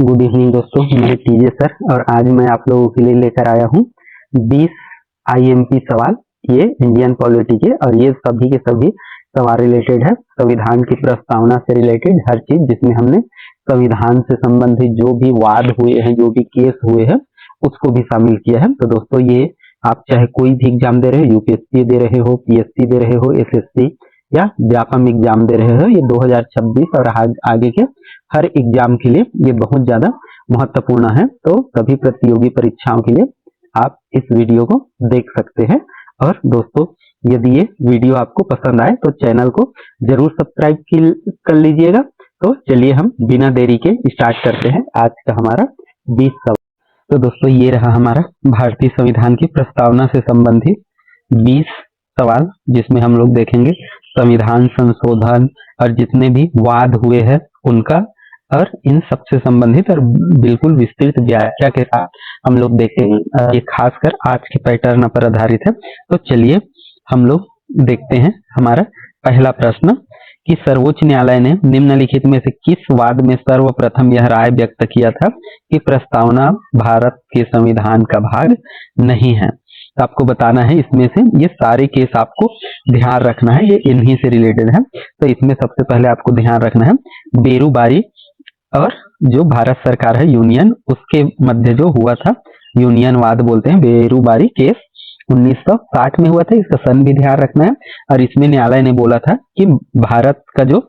Good evening दोस्तों, मैं TJ sir और आज मैं आप लोगों के लिए लेकर आया हूँ 20 आईएमपी सवाल। ये इंडियन पॉलिटी के और ये सभी के सभी सवाल रिलेटेड है संविधान की प्रस्तावना से रिलेटेड हर चीज, जिसमें हमने संविधान से संबंधित जो भी वाद हुए हैं, जो भी केस हुए हैं, उसको भी शामिल किया है। तो दोस्तों ये आप चाहे कोई भी एग्जाम दे रहे हो, यूपीएससी दे रहे हो, पीएससी दे रहे हो, एसएससी या व्यापम एग्जाम दे रहे हो, ये 2026 और आगे के हर एग्जाम के लिए ये बहुत ज्यादा महत्वपूर्ण है। तो सभी प्रतियोगी परीक्षाओं के लिए आप इस वीडियो को देख सकते हैं। और दोस्तों यदि ये वीडियो आपको पसंद आए तो चैनल को जरूर सब्सक्राइब कर लीजिएगा। तो चलिए हम बिना देरी के स्टार्ट करते हैं आज का हमारा 20 सवाल। तो दोस्तों ये रहा हमारा भारतीय संविधान की प्रस्तावना से संबंधित 20 सवाल, जिसमें हम लोग देखेंगे संविधान संशोधन और जितने भी वाद हुए हैं उनका और इन सबसे संबंधित और बिल्कुल विस्तृत व्याख्या के साथ हम लोग देखेंगे। ये खासकर आज के पैटर्न पर आधारित है। तो चलिए हम लोग देखते हैं हमारा पहला प्रश्न कि सर्वोच्च न्यायालय ने निम्नलिखित में से किस वाद में सर्वप्रथम यह राय व्यक्त किया था कि प्रस्तावना भारत के संविधान का भाग नहीं है। तो आपको बताना है इसमें से ये सारे केस आपको ध्यान रखना है, ये इन्हीं से रिलेटेड है। तो इसमें सबसे पहले आपको ध्यान रखना है बेरूबारी और जो भारत सरकार है यूनियन, उसके मध्य जो हुआ था यूनियन वाद बोलते हैं, बेरूबारी केस 1960 में हुआ था। इसका सन भी ध्यान रखना है। और इसमें न्यायालय ने बोला था कि भारत का जो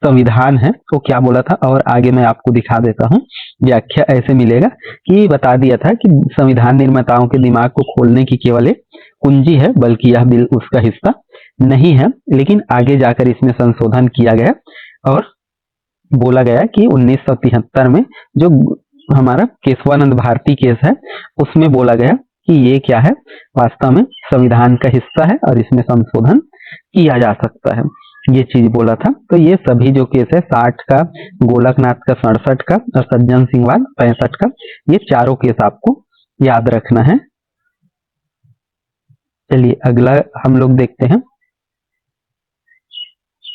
संविधान है वो क्या बोला था, और आगे मैं आपको दिखा देता हूँ। व्याख्या ऐसे मिलेगा कि बता दिया था कि संविधान निर्माताओं के दिमाग को खोलने की केवल एक कुंजी है, बल्कि यह बिल उसका हिस्सा नहीं है। लेकिन आगे जाकर इसमें संशोधन किया गया और बोला गया कि 1973 में जो हमारा केशवानंद भारती केस है उसमें बोला गया कि ये क्या है, वास्तव में संविधान का हिस्सा है और इसमें संशोधन किया जा सकता है, ये चीज बोला था। तो ये सभी जो केस है 60 का, गोलकनाथ का 67 का और सज्जन सिंह वाद 65 का, ये चारों केस आपको याद रखना है। चलिए अगला हम लोग देखते हैं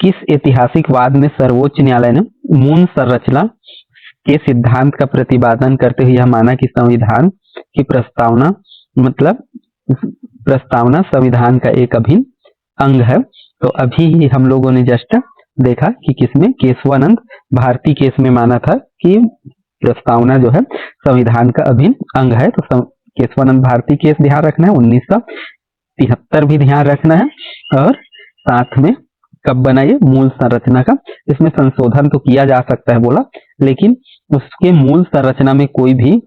किस ऐतिहासिक वाद में सर्वोच्च न्यायालय ने मूल संरचना के सिद्धांत का प्रतिपादन करते हुए यह माना कि संविधान की प्रस्तावना मतलब प्रस्तावना संविधान का एक अभिन्न अंग है। तो अभी ही हम लोगों ने जस्ट देखा कि किसमें, केशवानंद भारती केस में माना था कि प्रस्तावना जो है संविधान का अभिन्न अंग है। तो केशवानंद भारती केस ध्यान रखना है, 1973 भी ध्यान रखना है। और साथ में कब बना ये, मूल संरचना का, इसमें संशोधन तो किया जा सकता है बोला, लेकिन उसके मूल संरचना में कोई भी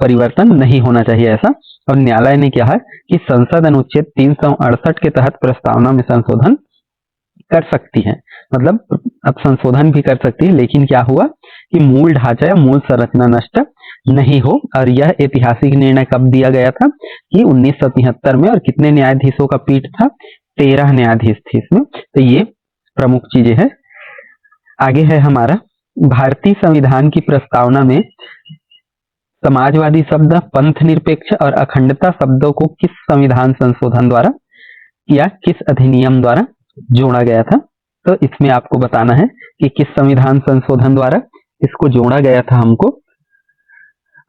परिवर्तन नहीं होना चाहिए ऐसा। और न्यायालय ने क्या है कि संसद अनुच्छेद 368 के तहत प्रस्तावना में संशोधन कर सकती है, मतलब अब संशोधन भी कर सकती है, लेकिन क्या हुआ कि मूल ढांचा या मूल संरचना नष्ट नहीं हो। और यह ऐतिहासिक निर्णय कब दिया गया था कि 1973 में। और कितने न्यायाधीशों का पीठ था, 13 न्यायाधीश थे इसमें। तो ये प्रमुख चीजें हैं। आगे है हमारा भारतीय संविधान की प्रस्तावना में समाजवादी शब्द, पंथ निरपेक्ष और अखंडता शब्दों को किस संविधान संशोधन द्वारा या किस अधिनियम द्वारा जोड़ा गया था। तो इसमें आपको बताना है कि किस संविधान संशोधन द्वारा इसको जोड़ा गया था हमको।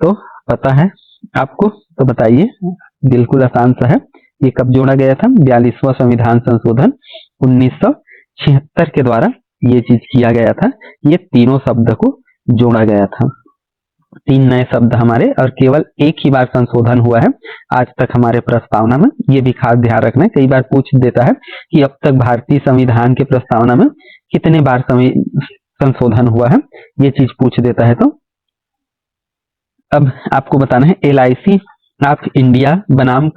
तो पता है आपको, तो बताइए, बिल्कुल आसान सा है। ये कब जोड़ा गया था, 42वां संविधान संशोधन 1976 के द्वारा ये चीज किया गया था। ये तीनों शब्द को जोड़ा गया था, 3 नए शब्द हमारे, और केवल एक ही बार संशोधन हुआ है आज तक हमारे प्रस्तावना में। ये भी खास ध्यान रखना है, कई बार पूछ देता है कि अब तक भारतीय संविधान के प्रस्तावना में कितने बार संशोधन हुआ है, ये चीज पूछ देता है। तो अब आपको बताना है LIC ऑफ इंडिया बनाम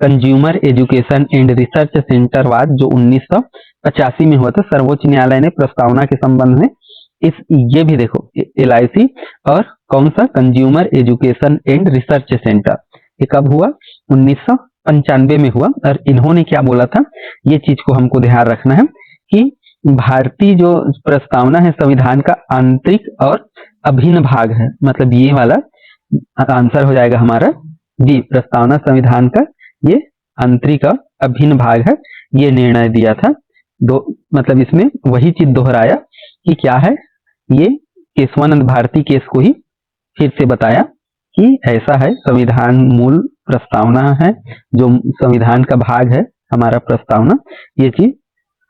consumer education and research centre वाद जो 1985 में हुआ था। सर्वोच्च न्यायालय ने प्रस्तावना के संबंध में ये भी देखो LIC और कौन सा, consumer education and research centre, ये कब हुआ, 1995 में हुआ। और इन्होंने क्या बोला था, ये चीज को हमको ध्यान रखना है कि भारतीय जो प्रस्तावना है संविधान का आंतरिक और अभिन्न भाग है, मतलब ये वाला आंसर हो जाएगा हमारा जी, प्रस्तावना संविधान का ये आंतरिक और अभिन्न भाग है, ये निर्णय दिया था। मतलब इसमें वही चीज दोहराया कि क्या है, ये केशवानंद भारती केस को ही फिर से बताया कि ऐसा है, संविधान मूल प्रस्तावना है, जो संविधान का भाग है हमारा प्रस्तावना, ये चीज।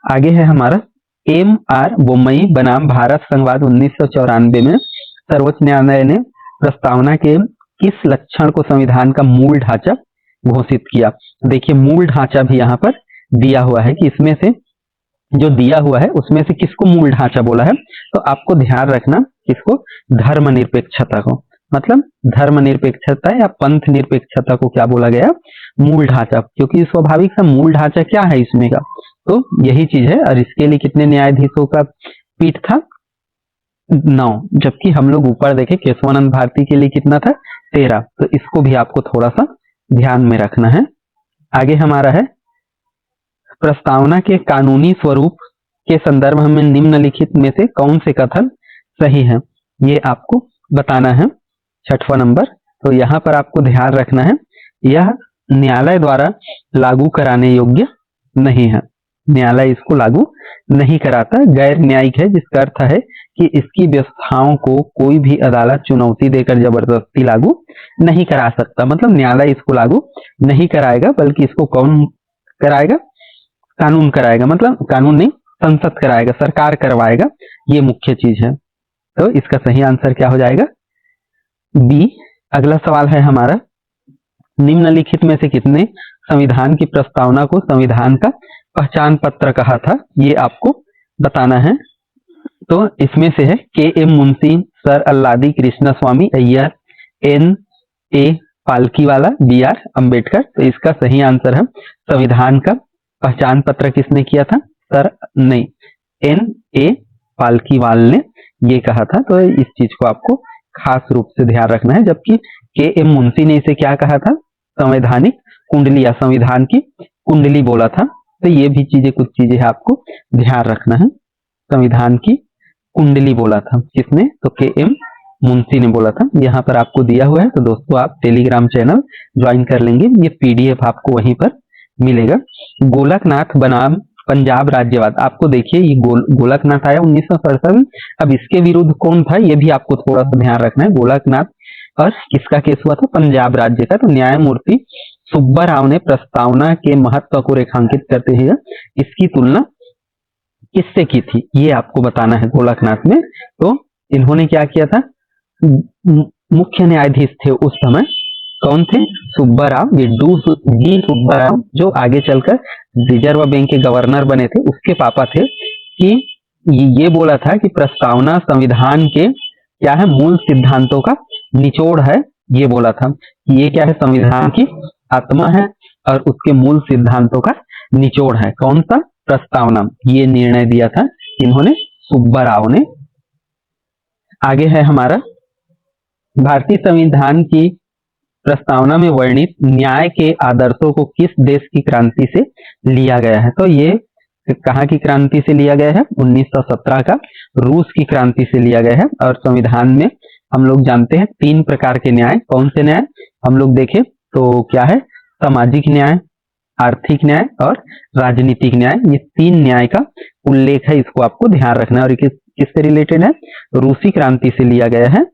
आगे है हमारा M.R. बोम्मई बनाम भारत संघवाद 1994 में सर्वोच्च न्यायालय ने प्रस्तावना के किस लक्षण को संविधान का मूल ढांचा घोषित किया। देखिए मूल ढांचा भी यहाँ पर दिया हुआ है कि इसमें से जो दिया हुआ है उसमें से किसको मूल ढांचा बोला है, तो आपको ध्यान रखना किसको, धर्मनिरपेक्षता को, मतलब धर्मनिरपेक्षता या पंथ निरपेक्षता को क्या बोला गया, मूल ढांचा, क्योंकि स्वाभाविक सा मूल ढांचा क्या है इसमें का, तो यही चीज है। और इसके लिए कितने न्यायाधीशों का पीठ था, 9, जबकि हम लोग ऊपर देखे केशवानंद भारती के लिए कितना था, 13, तो इसको भी आपको थोड़ा सा ध्यान में रखना है। आगे हमारा है प्रस्तावना के कानूनी स्वरूप के संदर्भ में निम्नलिखित में से कौन से कथन सही है, ये आपको बताना है। 6वां नंबर, तो यहाँ पर आपको ध्यान रखना है, यह न्यायालय द्वारा लागू कराने योग्य नहीं है, न्यायालय इसको लागू नहीं कराता, गैर न्यायिक है, जिसका अर्थ है कि इसकी व्यवस्थाओं को कोई भी अदालत चुनौती देकर जबरदस्ती लागू नहीं करा सकता, मतलब न्यायालय इसको लागू नहीं कराएगा, बल्कि इसको कौन कराएगा, कानून कराएगा, मतलब कानून नहीं, संसद कराएगा, सरकार करवाएगा, ये मुख्य चीज है। तो इसका सही आंसर क्या हो जाएगा, बी। अगला सवाल है हमारा, निम्नलिखित में से किसने संविधान की प्रस्तावना को संविधान का पहचान पत्र कहा था, ये आपको बताना है। तो इसमें से है K.M. मुंशी, सर अल्लादी कृष्ण स्वामी अय्यर, N.A. पालकीवाला, B.R. अम्बेडकर। तो इसका सही आंसर है संविधान का पहचान पत्र किसने किया था, सर नहीं, N.A. पालकीवाल ने ये कहा था। तो इस चीज को आपको खास रूप से ध्यान रखना है, जबकि K.M. मुंशी ने इसे क्या कहा था, संवैधानिक कुंडली या संविधान की कुंडली बोला था। तो ये भी चीजें, कुछ चीजें आपको ध्यान रखना है, संविधान की कुंडली बोला था किसने, तो K.M. मुंशी ने बोला था। यहाँ पर आपको दिया हुआ है, तो दोस्तों आप टेलीग्राम चैनल ज्वाइन कर लेंगे, ये PDF आपको वहीं पर मिलेगा। गोलकनाथ बनाम पंजाब राज्यवाद, आपको देखिए ये गोलकनाथ आया 1967, अब इसके विरुद्ध कौन था ये भी आपको थोड़ा सा ध्यान रखना है। गोलकनाथ और किसका केस हुआ था, पंजाब राज्य का। तो न्यायमूर्ति सुब्बा राव ने प्रस्तावना के महत्व को रेखांकित करते हुए इसकी तुलना किससे की थी, ये आपको बताना है। गोलकनाथ में तो इन्होंने क्या किया था, मुख्य न्यायाधीश थे उस समय, कौन थे, सुब्बा राव, जी सुब्बा राव, जो आगे चलकर रिजर्व बैंक के गवर्नर बने थे, उसके पापा थे, कि ये बोला था कि प्रस्तावना संविधान के क्या है, मूल सिद्धांतों का निचोड़ है, ये बोला था कि ये क्या है, संविधान की आत्मा है और उसके मूल सिद्धांतों का निचोड़ है, कौन सा, प्रस्तावना। ये निर्णय दिया था इन्होंने, सुब्बा राव ने। आगे है हमारा, भारतीय संविधान की प्रस्तावना में वर्णित न्याय के आदर्शों को किस देश की क्रांति से लिया गया है, तो ये कहाँ की क्रांति से लिया गया है, 1917 का रूस की क्रांति से लिया गया है। और संविधान में हम लोग जानते हैं 3 प्रकार के न्याय, कौन से न्याय हम लोग देखें तो क्या है, सामाजिक न्याय, आर्थिक न्याय और राजनीतिक न्याय, ये 3 न्याय का उल्लेख है, इसको आपको ध्यान रखना है। और किससे रिलेटेड है, रूसी क्रांति से लिया गया है।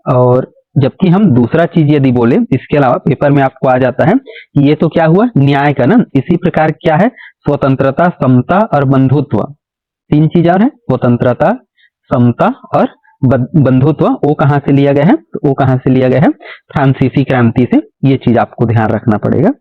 और जबकि हम दूसरा चीज यदि बोले, इसके अलावा पेपर में आपको आ जाता है कि ये तो क्या हुआ, न्याय का ना, इसी प्रकार क्या है, स्वतंत्रता, समता और बंधुत्व, 3 चीज और है, स्वतंत्रता, समता और बंधुत्व। वो कहाँ से लिया गया है, तो वो कहाँ से लिया गया है, फ्रांसीसी क्रांति से, ये चीज आपको ध्यान रखना पड़ेगा।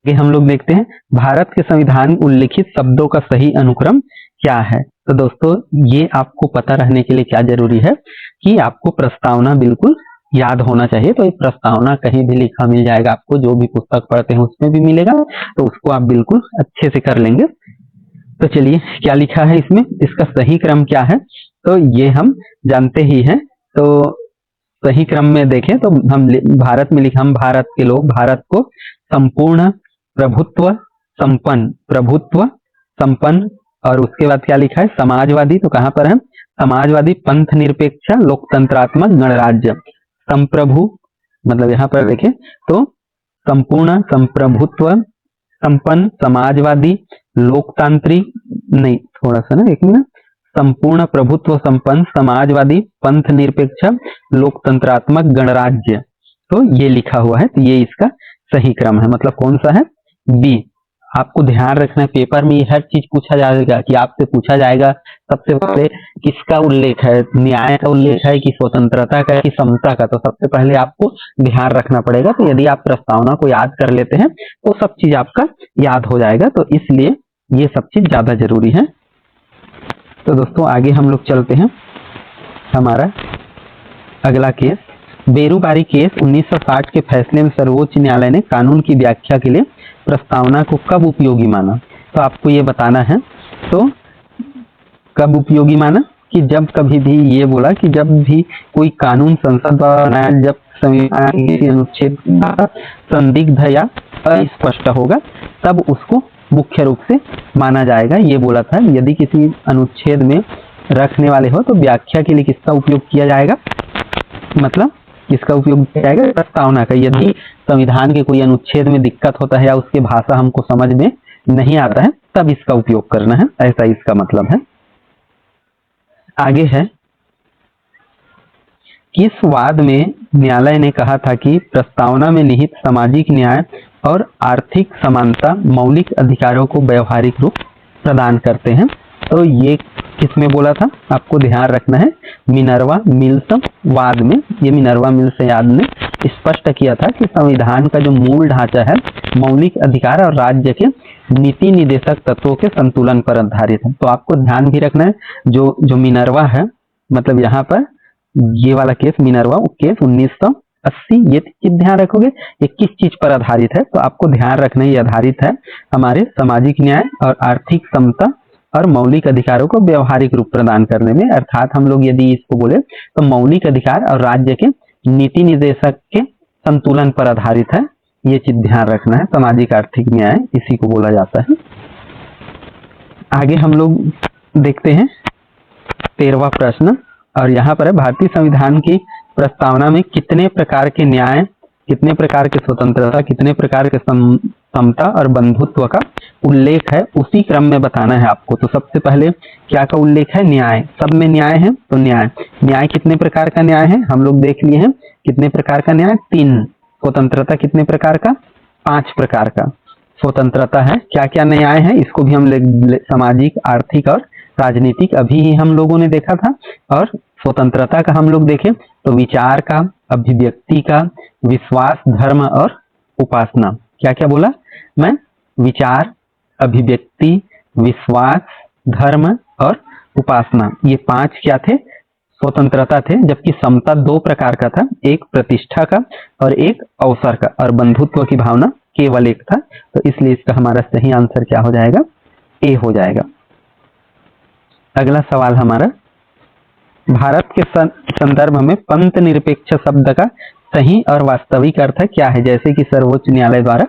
हम लोग देखते हैं भारत के संविधान में उल्लिखित शब्दों का सही अनुक्रम क्या है। तो दोस्तों ये आपको पता रहने के लिए क्या जरूरी है कि आपको प्रस्तावना बिल्कुल याद होना चाहिए। तो ये प्रस्तावना कहीं भी लिखा मिल जाएगा आपको, जो भी पुस्तक पढ़ते हैं उसमें भी मिलेगा, तो उसको आप बिल्कुल अच्छे से कर लेंगे। तो चलिए क्या लिखा है इसमें, इसका सही क्रम क्या है, तो ये हम जानते ही हैं। तो सही क्रम में देखें तो हम भारत में लिखा, हम भारत के लोग भारत को संपूर्ण प्रभुत्व संपन्न, और उसके बाद क्या लिखा है, समाजवादी, तो कहां पर है, समाजवादी, पंथ निरपेक्ष, लोकतंत्रात्मक गणराज्य, संप्रभु, मतलब यहाँ पर देखें तो संपूर्ण, संप्रभुत्व, संपन्न, समाजवादी, लोकतांत्रिक, नहीं थोड़ा सा ना, एक मिनट, संपूर्ण प्रभुत्व संपन्न समाजवादी पंथ निरपेक्ष लोकतंत्रात्मक गणराज्य। तो ये लिखा हुआ है, तो ये इसका सही क्रम है। मतलब कौन सा है? बी। आपको ध्यान रखना है, पेपर में हर चीज पूछा जाएगा कि आपसे पूछा जाएगा सबसे पहले किसका उल्लेख है, न्याय का उल्लेख है कि स्वतंत्रता का कि समता का। तो सबसे पहले आपको ध्यान रखना पड़ेगा। तो यदि आप प्रस्तावना को याद कर लेते हैं तो सब चीज आपका याद हो जाएगा। तो इसलिए ये सब चीज ज्यादा जरूरी है। तो दोस्तों आगे हम लोग चलते हैं। हमारा अगला केस, बेरूबारी केस 1960 के फैसले में सर्वोच्च न्यायालय ने कानून की व्याख्या के लिए प्रस्तावना को कब उपयोगी माना? तो आपको ये बताना है। तो कब उपयोगी माना? कि जब कभी भी ये बोला कि जब भी कोई कानून संसद द्वारा बनाया, जब संविधान के अनुच्छेद संदिग्ध या अस्पष्ट होगा तब उसको मुख्य रूप से माना जाएगा। ये बोला था। यदि किसी अनुच्छेद में रखने वाले हो तो व्याख्या के लिए किसका उपयोग किया जाएगा? मतलब किसका उपयोग किया जाएगा? प्रस्तावना का। यदि संविधान के कोई अनुच्छेद में दिक्कत होता है या उसकी भाषा हमको समझ में नहीं आता है तब इसका उपयोग करना है, ऐसा इसका मतलब है। आगे है, किस वाद में न्यायालय ने कहा था कि प्रस्तावना में निहित सामाजिक न्याय और आर्थिक समानता मौलिक अधिकारों को व्यवहारिक रूप प्रदान करते हैं? तो ये किसमें बोला था? आपको ध्यान रखना है, मिनर्वा मिल्स वाद में। ये मिनर्वा मिल्स याद ने स्पष्ट किया था कि संविधान का जो मूल ढांचा है मौलिक अधिकार और राज्य के नीति निदेशक तत्वों के संतुलन पर आधारित है। तो आपको ध्यान भी रखना है, जो मिनर्वा है, मतलब यहाँ पर ये वाला केस मिनर्वा केस 1980, ये चीज ध्यान रखोगे। ये किस चीज पर आधारित है? तो आपको ध्यान रखना, ये आधारित है हमारे सामाजिक न्याय और आर्थिक समता और मौलिक अधिकारों को व्यवहारिक रूप प्रदान करने में। अर्थात हम लोग यदि इसको बोले तो मौलिक अधिकार और राज्य के नीति निदेशक के संतुलन पर आधारित है। ये चीज ध्यान रखना है। सामाजिक आर्थिक न्याय इसी को बोला जाता है। आगे हम लोग देखते हैं 13वां प्रश्न, और यहाँ पर है, भारतीय संविधान की प्रस्तावना में कितने प्रकार के न्याय, कितने प्रकार के स्वतंत्रता, कितने प्रकार के समता और बंधुत्व का उल्लेख है? उसी क्रम में बताना है आपको। तो सबसे पहले क्या का उल्लेख है? न्याय। सब में न्याय है, तो न्याय कितने प्रकार का न्याय है हम लोग देख लिए हैं। कितने प्रकार का न्याय? 3। स्वतंत्रता कितने प्रकार का? 5 प्रकार का स्वतंत्रता है। क्या क्या न्याय है इसको भी हम सामाजिक, आर्थिक और राजनीतिक अभी ही हम लोगों ने देखा था। और स्वतंत्रता का हम लोग देखें तो विचार का, अभिव्यक्ति का, विश्वास, धर्म और उपासना। क्या क्या बोला मैं? विचार, अभिव्यक्ति, विश्वास, धर्म और उपासना, ये 5 क्या थे? स्वतंत्रता थे। जबकि समता 2 प्रकार का था, एक प्रतिष्ठा का और एक अवसर का, और बंधुत्व की भावना केवल एक था। तो इसलिए इसका हमारा सही आंसर क्या हो जाएगा? ए हो जाएगा। अगला सवाल हमारा, भारत के संदर्भ में पंथ निरपेक्ष शब्द का सही और वास्तविक अर्थ क्या है? जैसे कि सर्वोच्च न्यायालय द्वारा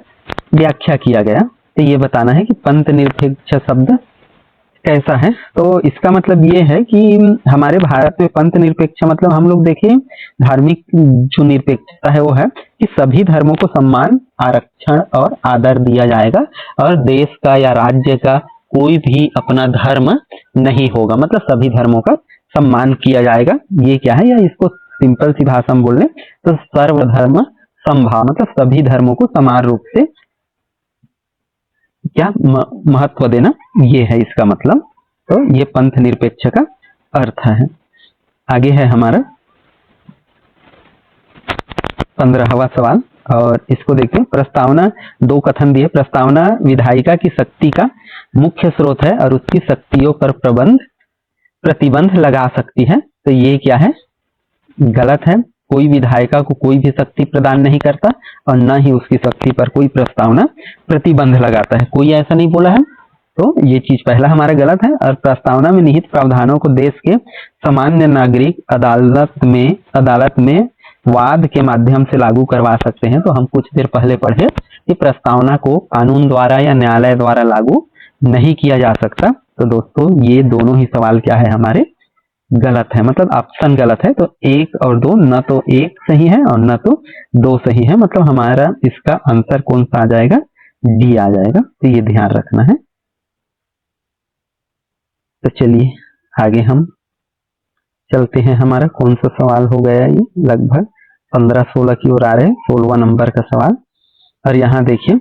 व्याख्या किया गया। तो ये बताना है कि पंथ निरपेक्ष शब्द कैसा है। तो इसका मतलब ये है कि हमारे भारत में पंथ निरपेक्ष मतलब हम लोग देखिए धार्मिक जो निरपेक्षता है वो है कि सभी धर्मों को सम्मान, आरक्षण और आदर दिया जाएगा, और देश का या राज्य का कोई भी अपना धर्म नहीं होगा। मतलब सभी धर्मों का सम्मान किया जाएगा। ये क्या है? या इसको सिंपल सी भाषा में बोल लें तो सर्वधर्म समभाव, मतलब सभी धर्मों को समान रूप से क्या महत्व देना, ये है इसका मतलब। तो ये पंथ निरपेक्ष का अर्थ है। आगे है हमारा 15वां सवाल, और इसको देखते हैं। प्रस्तावना 2 कथन दिए। प्रस्तावना विधायिका की शक्ति का मुख्य स्रोत है और उसकी शक्तियों पर प्रतिबंध लगा सकती है। तो ये क्या है? गलत है। कोई विधायिका को कोई भी शक्ति प्रदान नहीं करता और न ही उसकी शक्ति पर कोई प्रस्तावना प्रतिबंध लगाता है। कोई ऐसा नहीं बोला है। तो ये चीज पहला हमारा गलत है। और प्रस्तावना में निहित प्रावधानों को देश के सामान्य नागरिक अदालत में वाद के माध्यम से लागू करवा सकते हैं। तो हम कुछ देर पहले पढ़े कि प्रस्तावना को कानून द्वारा या न्यायालय द्वारा लागू नहीं किया जा सकता। तो दोस्तों ये दोनों ही सवाल क्या है? हमारे गलत है, मतलब ऑप्शन गलत है। तो 1 और 2, न तो 1 सही है और न तो 2 सही है। मतलब हमारा इसका आंसर कौन सा आ जाएगा? डी आ जाएगा। तो ये ध्यान रखना है। तो चलिए आगे हम चलते हैं। हमारा कौन सा सवाल हो गया, ये लगभग 15-16 की ओर आ रहे हैं, 16वां नंबर का सवाल। और यहाँ देखिए,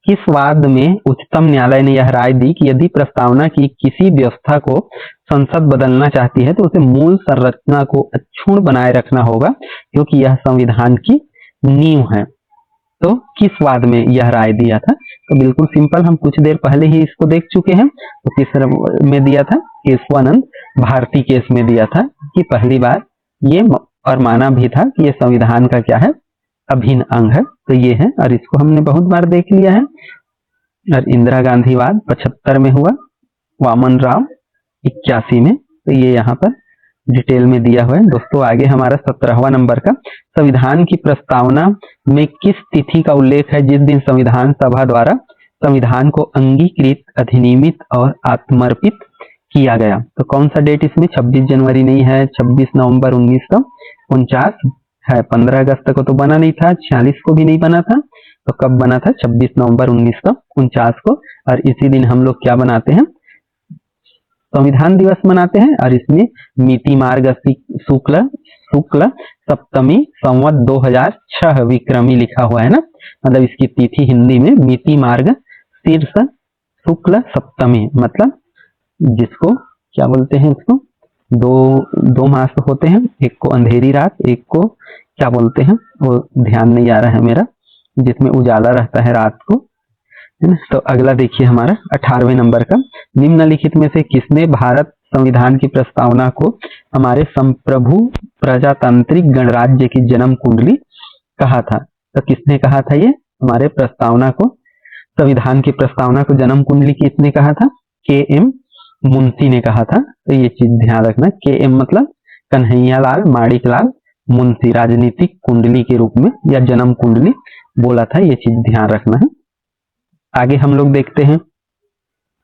किस वाद में उच्चतम न्यायालय ने यह राय दी कि यदि प्रस्तावना की किसी व्यवस्था को संसद बदलना चाहती है तो उसे मूल संरचना को अक्षुण्ण बनाए रखना होगा, क्योंकि यह संविधान की नींव है। तो किस वाद में यह राय दिया था? तो बिल्कुल सिंपल, हम कुछ देर पहले ही इसको देख चुके हैं। तो किस में दिया था? केशवानंद भारती केस में दिया था कि पहली बार ये और माना भी था कि ये संविधान का क्या है, अभिन्न अंग है। तो ये है, और इसको हमने बहुत बार देख लिया है। और इंदिरा गांधी वाद 75 में हुआ, वामन राव 81 में। तो ये यहाँ पर डिटेल में दिया हुआ है। दोस्तों आगे हमारा 17वां नंबर का, संविधान की प्रस्तावना में किस तिथि का उल्लेख है जिस दिन संविधान सभा द्वारा संविधान को अंगीकृत, अधिनियमित और आत्मर्पित किया गया? तो कौन सा डेट इसमें? 26 जनवरी नहीं है, 26 नवंबर 1949 है। 15 अगस्त को तो बना नहीं था, 46 को भी नहीं बना था। तो कब बना था? 26 नवंबर 1949 को। और इसी दिन हम लोग क्या बनाते हैं? संविधान दिवस मनाते हैं। और इसमें मिति मार्ग शुक्ल सप्तमी संवत 2006 विक्रमी लिखा हुआ है ना, मतलब इसकी तिथि हिंदी में मिति मार्ग शीर्ष शुक्ल सप्तमी, मतलब जिसको क्या बोलते हैं, इसको दो मास होते हैं, एक को अंधेरी रात, एक को क्या बोलते हैं वो ध्यान नहीं आ रहा है मेरा, जिसमें उजाला रहता है रात को। तो अगला देखिए हमारा 18वें नंबर का, निम्नलिखित में से किसने भारत संविधान की प्रस्तावना को हमारे संप्रभु प्रजातांत्रिक गणराज्य की जन्म कुंडली कहा था? तो किसने कहा था ये हमारे प्रस्तावना को, संविधान की प्रस्तावना को जन्म कुंडली किसने कहा था? के.एम. मुंशी ने कहा था। तो ये चीज ध्यान रखना, के.एम. मतलब कन्हैयालाल माणिकलाल मुंशी, राजनीतिक कुंडली के रूप में या जन्म कुंडली बोला था, ये चीज ध्यान रखना है। आगे हम लोग देखते हैं,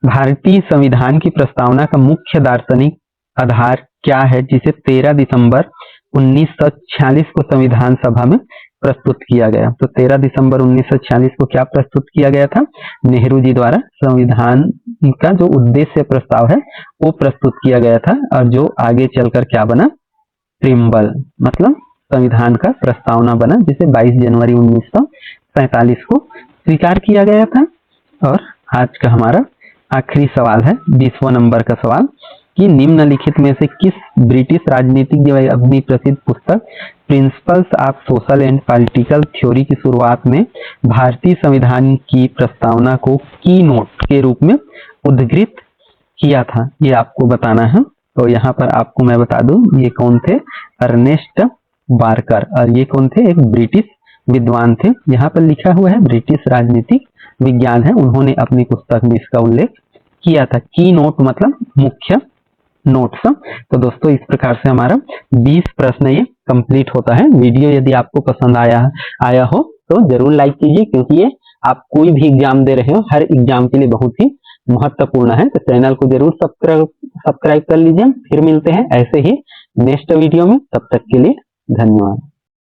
भारतीय संविधान की प्रस्तावना का मुख्य दार्शनिक आधार क्या है जिसे 13 दिसंबर 1946 को संविधान सभा में प्रस्तुत किया गया? तो 13 दिसंबर 1946 को क्या प्रस्तुत किया गया था? नेहरू जी द्वारा संविधान का जो उद्देश्य प्रस्ताव है वो प्रस्तुत किया गया था, और जो आगे चलकर क्या बना? प्रियम्बल, मतलब संविधान का प्रस्तावना बना, जिसे 22 जनवरी 1947 को स्वीकार किया गया था। और आज का हमारा आखिरी सवाल है 20वां नंबर का सवाल, कि निम्नलिखित में से किस ब्रिटिश राजनीतिज्ञ व अपनी प्रसिद्ध पुस्तक principles of social and political theory की शुरुआत में भारतीय संविधान की प्रस्तावना को की नोट के रूप में उद्धृत किया था? ये आपको बताना है। तो यहाँ पर आपको मैं बता दूं, ये कौन थे? Ernest Barker. और ये कौन थे? एक ब्रिटिश विद्वान थे। यहाँ पर लिखा हुआ है ब्रिटिश राजनीतिक विज्ञान है, उन्होंने अपनी पुस्तक में इसका उल्लेख किया था। की नोट मतलब मुख्य नोट्स। तो दोस्तों इस प्रकार से हमारा 20 प्रश्न ये कंप्लीट होता है। वीडियो यदि आपको पसंद आया हो तो जरूर लाइक कीजिए, क्योंकि ये आप कोई भी एग्जाम दे रहे हो, हर एग्जाम के लिए बहुत ही महत्वपूर्ण है। तो चैनल को जरूर सब्सक्राइब कर लीजिए। फिर मिलते हैं ऐसे ही नेक्स्ट वीडियो में, तब तक के लिए धन्यवाद।